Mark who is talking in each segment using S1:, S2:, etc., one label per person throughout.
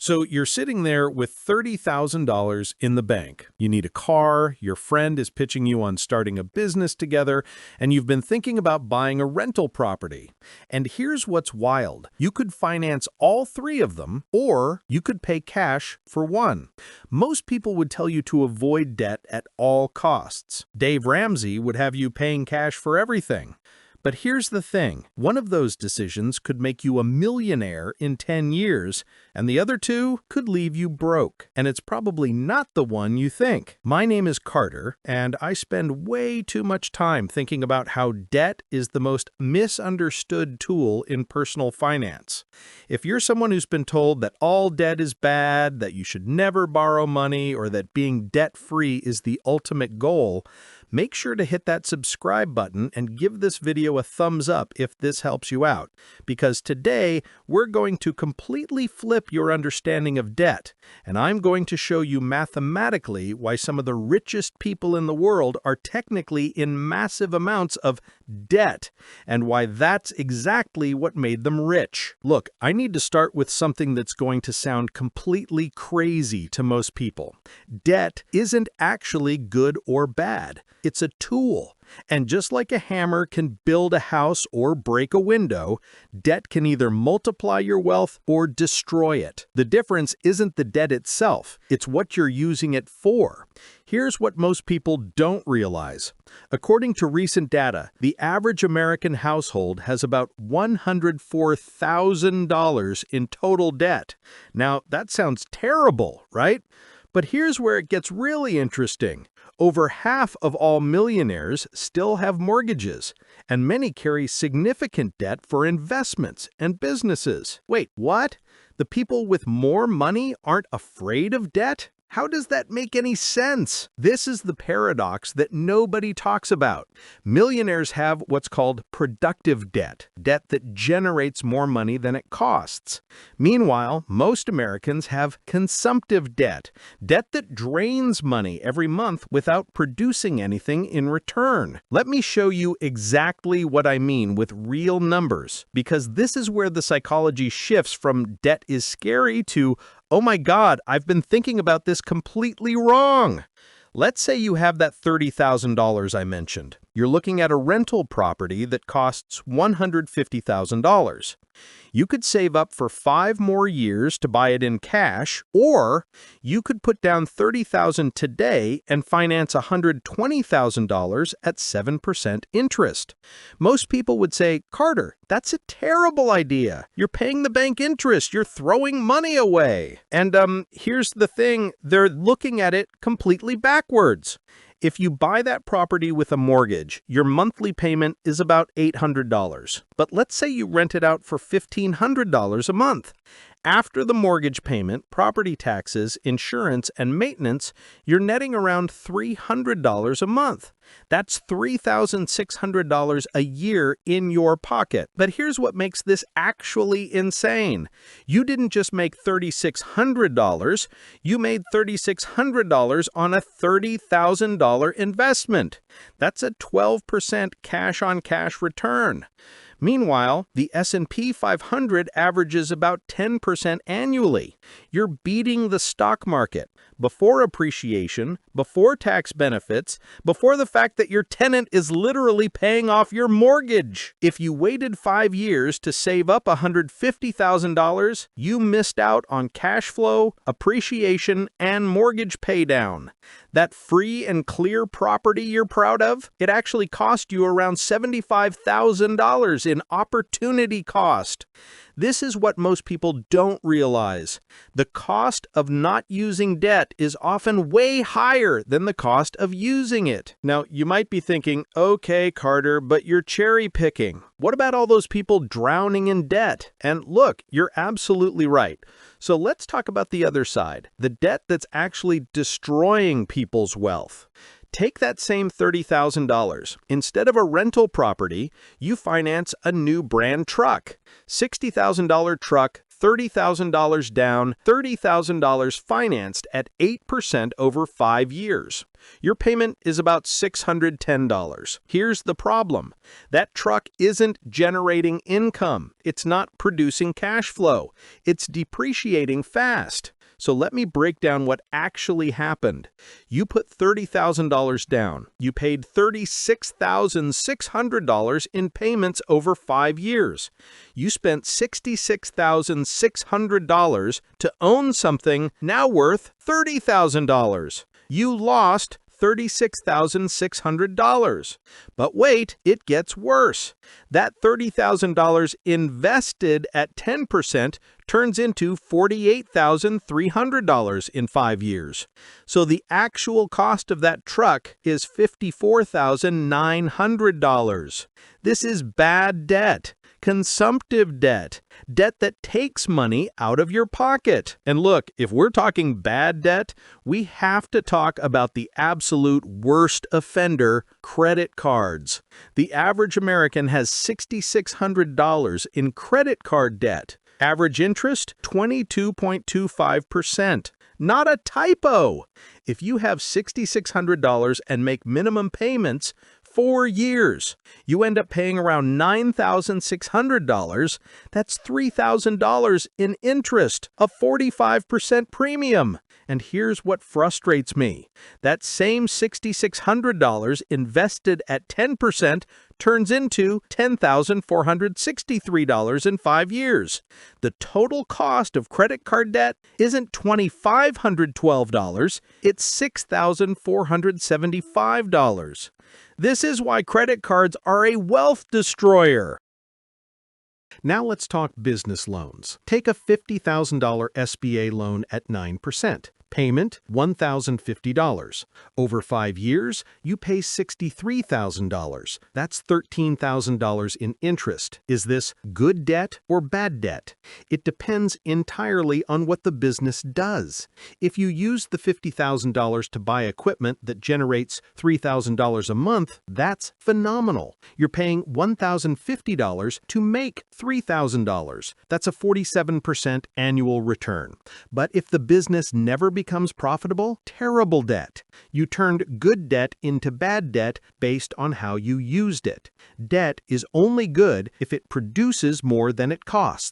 S1: So you're sitting there with $30,000 in the bank. You need a car, your friend is pitching you on starting a business together, and you've been thinking about buying a rental property. And here's what's wild. You could finance all three of them, or you could pay cash for one. Most people would tell you to avoid debt at all costs. Dave Ramsey would have you paying cash for everything. But here's the thing, one of those decisions could make you a millionaire in 10 years, and the other two could leave you broke. And it's probably not the one you think. My name is Carter, and I spend way too much time thinking about how debt is the most misunderstood tool in personal finance. If you're someone who's been told that all debt is bad, that you should never borrow money, or that being debt-free is the ultimate goal, make sure to hit that subscribe button and give this video a thumbs up if this helps you out, because today we're going to completely flip your understanding of debt, and I'm going to show you mathematically why some of the richest people in the world are technically in massive amounts of debt, and why that's exactly what made them rich. Look, I need to start with something that's going to sound completely crazy to most people. Debt isn't actually good or bad. It's a tool. And just like a hammer can build a house or break a window, debt can either multiply your wealth or destroy it. The difference isn't the debt itself, it's what you're using it for. Here's what most people don't realize. According to recent data, the average American household has about $104,000 in total debt. Now, that sounds terrible, right? But here's where it gets really interesting. Over half of all millionaires still have mortgages, and many carry significant debt for investments and businesses. Wait, what? The people with more money aren't afraid of debt? How does that make any sense? This is the paradox that nobody talks about. Millionaires have what's called productive debt, debt that generates more money than it costs. Meanwhile, most Americans have consumptive debt, debt that drains money every month without producing anything in return. Let me show you exactly what I mean with real numbers, because this is where the psychology shifts from debt is scary to, oh my God, I've been thinking about this completely wrong. Let's say you have that $30,000 I mentioned. You're looking at a rental property that costs $150,000. You could save up for 5 more years to buy it in cash, or you could put down $30,000 today and finance $120,000 at 7% interest. Most people would say, Carter, that's a terrible idea. You're paying the bank interest. You're throwing money away. And here's the thing, they're looking at it completely backwards. If you buy that property with a mortgage, your monthly payment is about $800. But let's say you rent it out for $1,500 a month. After the mortgage payment, property taxes, insurance, and maintenance, you're netting around $300 a month. That's $3,600 a year in your pocket. But here's what makes this actually insane. You didn't just make $3,600, you made $3,600 on a $30,000 investment. That's a 12% cash-on-cash return. Meanwhile, the S&P 500 averages about 10% annually. You're beating the stock market before appreciation, before tax benefits, before the fact that your tenant is literally paying off your mortgage. If you waited 5 years to save up $150,000, you missed out on cash flow, appreciation, and mortgage paydown. That free and clear property you're proud of, it actually cost you around $75,000 in opportunity cost. This is what most people don't realize. The cost of not using debt is often way higher than the cost of using it. Now, you might be thinking, okay, Carter, but you're cherry picking. What about all those people drowning in debt? And look, you're absolutely right. So let's talk about the other side, the debt that's actually destroying people's wealth. Take that same $30,000. Instead of a rental property, you finance a new brand truck. $60,000 truck, $30,000 down, $30,000 financed at 8% over 5 years. Your payment is about $610. Here's the problem. That truck isn't generating income. It's not producing cash flow. It's depreciating fast. So let me break down what actually happened. You put $30,000 down. You paid $36,600 in payments over 5 years. You spent $66,600 to own something now worth $30,000. You lost $36,600. But wait, it gets worse. That $30,000 invested at 10% turns into $48,300 in 5 years. So the actual cost of that truck is $54,900. This is bad debt. Consumptive debt, debt that takes money out of your pocket. And look, if we're talking bad debt, we have to talk about the absolute worst offender, credit cards. The average American has $6,600 in credit card debt. Average interest, 22.25%. Not a typo. If you have $6,600 and make minimum payments, 4 years, you end up paying around $9,600. That's $3,000 in interest, a 45% premium. And here's what frustrates me. That same $6,600 invested at 10% turns into $10,463 in 5 years. The total cost of credit card debt isn't $2,512, it's $6,475. This is why credit cards are a wealth destroyer. Now let's talk business loans. Take a $50,000 SBA loan at 9%. Payment, $1,050. Over 5 years, you pay $63,000. That's $13,000 in interest. Is this good debt or bad debt? It depends entirely on what the business does. If you use the $50,000 to buy equipment that generates $3,000 a month, that's phenomenal. You're paying $1,050 to make $3,000. That's a 47% annual return. But if the business never becomes profitable, terrible debt. You turned good debt into bad debt based on how you used it. Debt is only good if it produces more than it costs.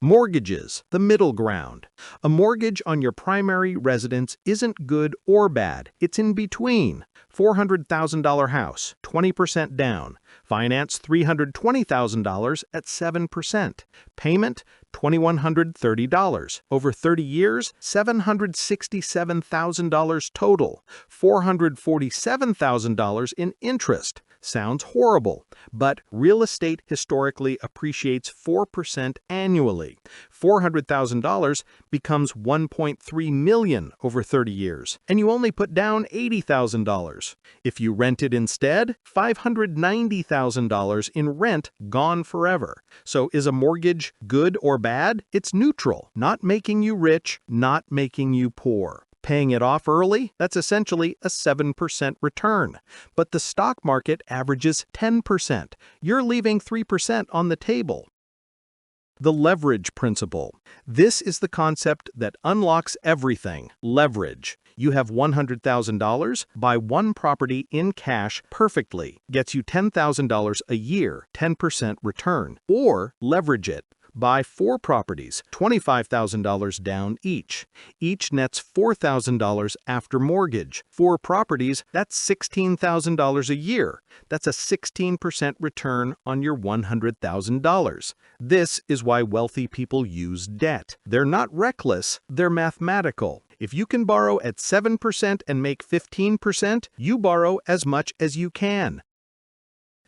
S1: Mortgages, the middle ground. A mortgage on your primary residence isn't good or bad. It's in between. $400,000 house, 20% down. Finance $320,000 at 7%. Payment $2,130. Over 30 years, $767,000 total. $447,000 in interest. Sounds horrible, but real estate historically appreciates 4% annually. $400,000 becomes $1.3 million over 30 years, and you only put down $80,000. If you rent it instead, $590,000 in rent gone forever. So is a mortgage good or bad? It's neutral, not making you rich, not making you poor. Paying it off early, that's essentially a 7% return. But the stock market averages 10%. You're leaving 3% on the table. The leverage principle. This is the concept that unlocks everything. Leverage. You have $100,000, buy one property in cash perfectly, gets you $10,000 a year, 10% return. Or leverage it. Buy 4 properties, $25,000 down each. Each nets $4,000 after mortgage. 4 properties, that's $16,000 a year. That's a 16% return on your $100,000. This is why wealthy people use debt. They're not reckless, they're mathematical. If you can borrow at 7% and make 15%, you borrow as much as you can.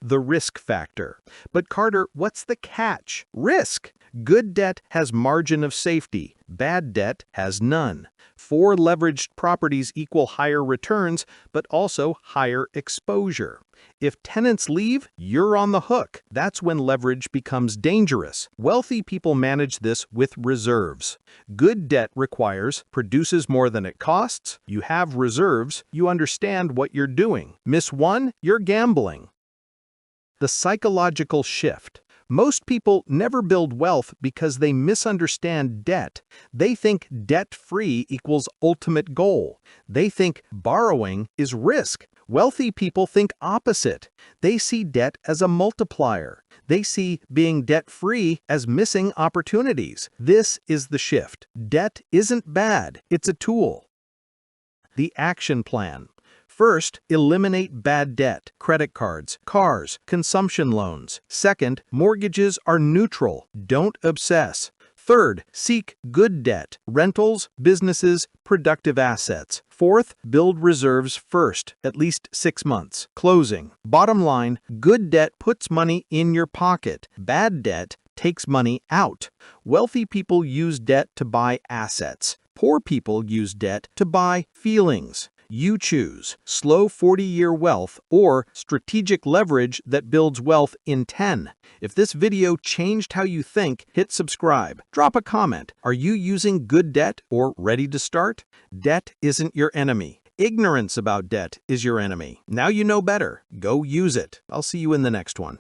S1: The risk factor. But Carter, what's the catch? Risk. Good debt has margin of safety. Bad debt has none. 4 leveraged properties equal higher returns, but also higher exposure. If tenants leave, you're on the hook. That's when leverage becomes dangerous. Wealthy people manage this with reserves. Good debt produces more than it costs. You have reserves. You understand what you're doing. Miss one, you're gambling. The psychological shift. Most people never build wealth because they misunderstand debt. They think debt-free equals ultimate goal. They think borrowing is risk. Wealthy people think opposite. They see debt as a multiplier. They see being debt-free as missing opportunities. This is the shift. Debt isn't bad, it's a tool. The action plan. First, eliminate bad debt, credit cards, cars, consumption loans. Second, mortgages are neutral, don't obsess. Third, seek good debt, rentals, businesses, productive assets. Fourth, build reserves first, at least 6 months. Closing. Bottom line, good debt puts money in your pocket. Bad debt takes money out. Wealthy people use debt to buy assets. Poor people use debt to buy feelings. You choose slow 40-year wealth or strategic leverage that builds wealth in 10. If this video changed how you think, hit subscribe. Drop a comment. Are you using good debt or ready to start? Debt isn't your enemy. Ignorance about debt is your enemy. Now you know better. Go use it. I'll see you in the next one.